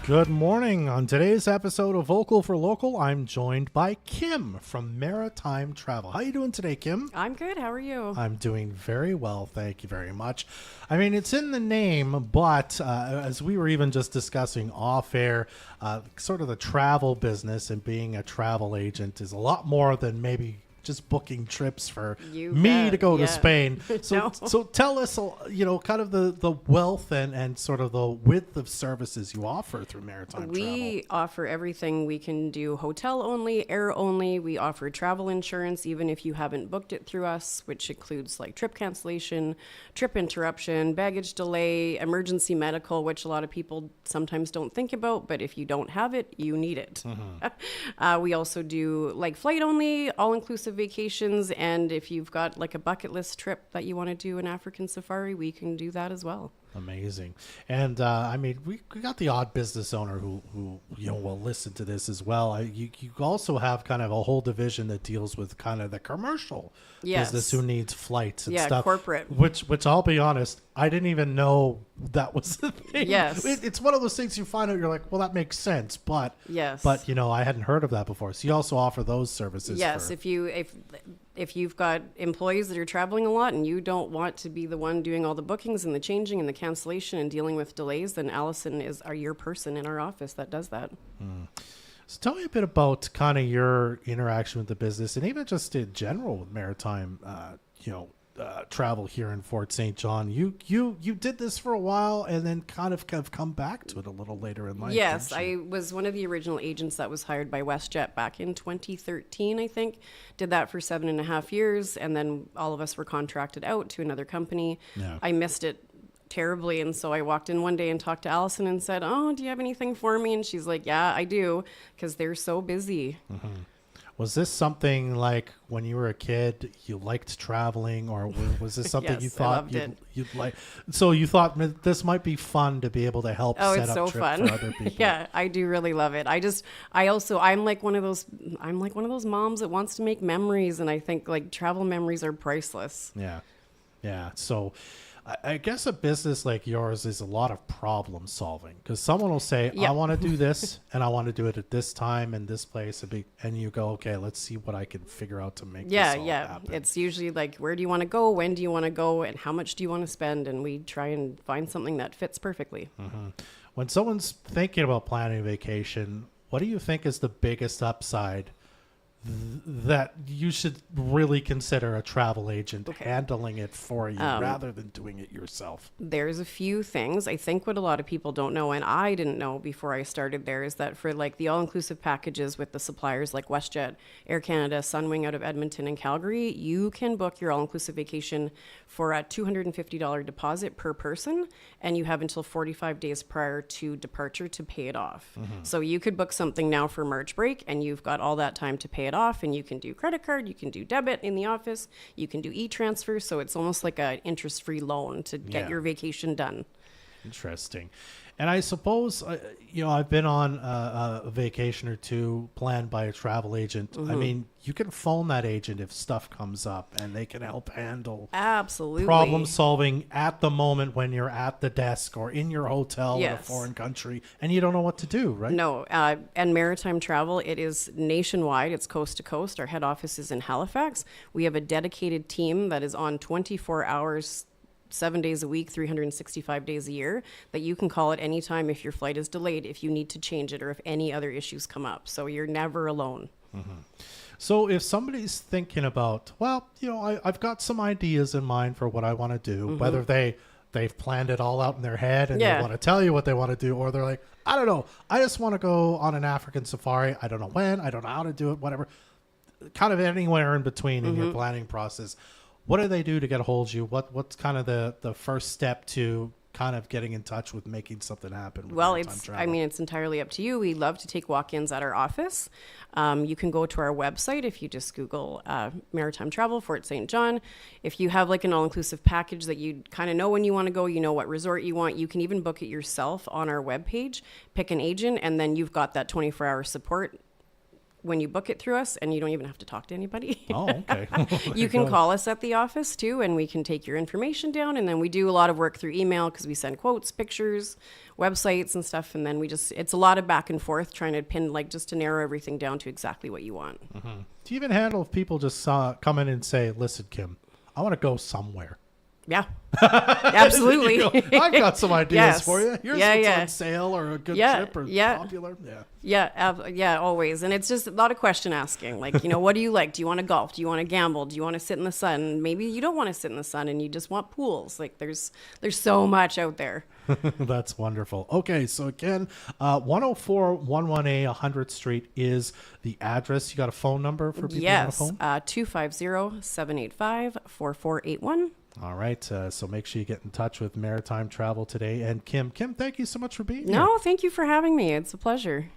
Good morning. On today's episode of Vocal for Local, I'm joined by Kim from Maritime Travel. How are you doing today, Kim? I'm good. How are you? I'm doing very well. Thank you very much. I mean, it's in the name, but as we were even just discussing off air, sort of the travel business and being a travel agent is a lot more than maybe just booking trips for me to go to Spain. So tell us, kind of the wealth and sort of the width of services you offer through Maritime Travel. We offer everything. We can do hotel only, air only. We offer travel insurance, even if you haven't booked it through us, which includes like trip cancellation, trip interruption, baggage delay, emergency medical, which a lot of people sometimes don't think about, but if you don't have it, you need it. Mm-hmm. We also do like flight only, all-inclusive vacations, and if you've got like a bucket list trip that you want to do an African safari, we can do that as well. Amazing. And I mean, we got the odd business owner who will listen to this as well. You also have kind of a whole division that deals with kind of the commercial business who needs flights and stuff. Corporate. Which I'll be honest, I didn't even know that was the thing. Yes. It's one of those things you find out, you're like, well, that makes sense. But yes. But I hadn't heard of that before. So you also offer those services. Yes. If you've got employees that are traveling a lot and you don't want to be the one doing all the bookings and the changing and the cancellation and dealing with delays, then Allison is your person in our office that does that. So tell me a bit about kind of your interaction with the business and even just in general with maritime, travel here in Fort St. John. You did this for a while and then kind of have come back to it a little later in life. Yes, I was one of the original agents that was hired by WestJet back in 2013, I think. Did that for 7.5 years, and then all of us were contracted out to another company. Yeah. I missed it terribly, and so I walked in one day and talked to Allison and said, "Oh, do you have anything for me?" And she's like, "Yeah, I do," because they're so busy. Mm-hmm. Was this something like when you were a kid, you liked traveling, or was this something Yes, you thought you'd like? So you thought this might be fun to be able to help set up trips for other people. Yeah, I do really love it. I'm like one of those moms that wants to make memories, and I think like travel memories are priceless. Yeah. So I guess a business like yours is a lot of problem solving, because someone will say, I want to do this and I want to do it at this time and this place. And you go, okay, let's see what I can figure out to make this all happen. It's usually like, where do you want to go? When do you want to go? And how much do you want to spend? And we try and find something that fits perfectly. Mm-hmm. When someone's thinking about planning a vacation, what do you think is the biggest upside that you should really consider a travel agent handling it for you rather than doing it yourself? There's a few things. I think what a lot of people don't know, and I didn't know before I started there, is that for like the all-inclusive packages with the suppliers like WestJet, Air Canada, Sunwing out of Edmonton and Calgary, you can book your all-inclusive vacation for a $250 deposit per person, and you have until 45 days prior to departure to pay it off. Mm-hmm. So you could book something now for March break, and you've got all that time to pay it off, and you can do credit card, you can do debit in the office, you can do e-transfer, so it's almost like an interest-free loan to get your vacation done. Interesting. And I suppose, I've been on a vacation or two planned by a travel agent. Mm-hmm. I mean, you can phone that agent if stuff comes up, and they can help handle problem solving at the moment when you're at the desk or in your hotel in a foreign country and you don't know what to do, right? No. And Maritime Travel, it is nationwide. It's coast to coast. Our head office is in Halifax. We have a dedicated team that is on 24 hours 7 days a week, 365 days a year, that you can call at any time if your flight is delayed, if you need to change it, or if any other issues come up. So you're never alone. Mm-hmm. So if somebody's thinking about, I've got some ideas in mind for what I want to do, mm-hmm. whether they've planned it all out in their head and they want to tell you what they want to do, or they're like, I don't know, I just want to go on an African safari. I don't know when, I don't know how to do it, whatever. Kind of anywhere in between in your planning process. What do they do to get a hold of you? What's kind of the first step to kind of getting in touch with making something happen? Well, it's entirely up to you. We love to take walk-ins at our office. You can go to our website if you just Google Maritime Travel, Fort St. John. If you have like an all-inclusive package that you kind of know when you want to go, you know what resort you want, you can even book it yourself on our webpage, pick an agent, and then you've got that 24-hour support when you book it through us, and you don't even have to talk to anybody. Oh, okay. You can call us at the office too, and we can take your information down. And then we do a lot of work through email because we send quotes, pictures, websites and stuff. And then it's a lot of back and forth trying to pin, like, just to narrow everything down to exactly what you want. Mm-hmm. Do you even handle if people just come in and say, listen, Kim, I want to go somewhere? Yeah, absolutely. I've got some ideas Yes. for you. Here's what's on sale or a good trip or popular. Yeah, always. And it's just a lot of question asking. Like, what do you like? Do you want to golf? Do you want to gamble? Do you want to sit in the sun? Maybe you don't want to sit in the sun and you just want pools. Like, there's so much out there. That's wonderful. Okay, so again, 10411A 100th Street is the address. You got a phone number for people on the phone? 250-785-4481. All right, so make sure you get in touch with Maritime Travel today. And Kim, thank you so much for being here. No, thank you for having me. It's a pleasure.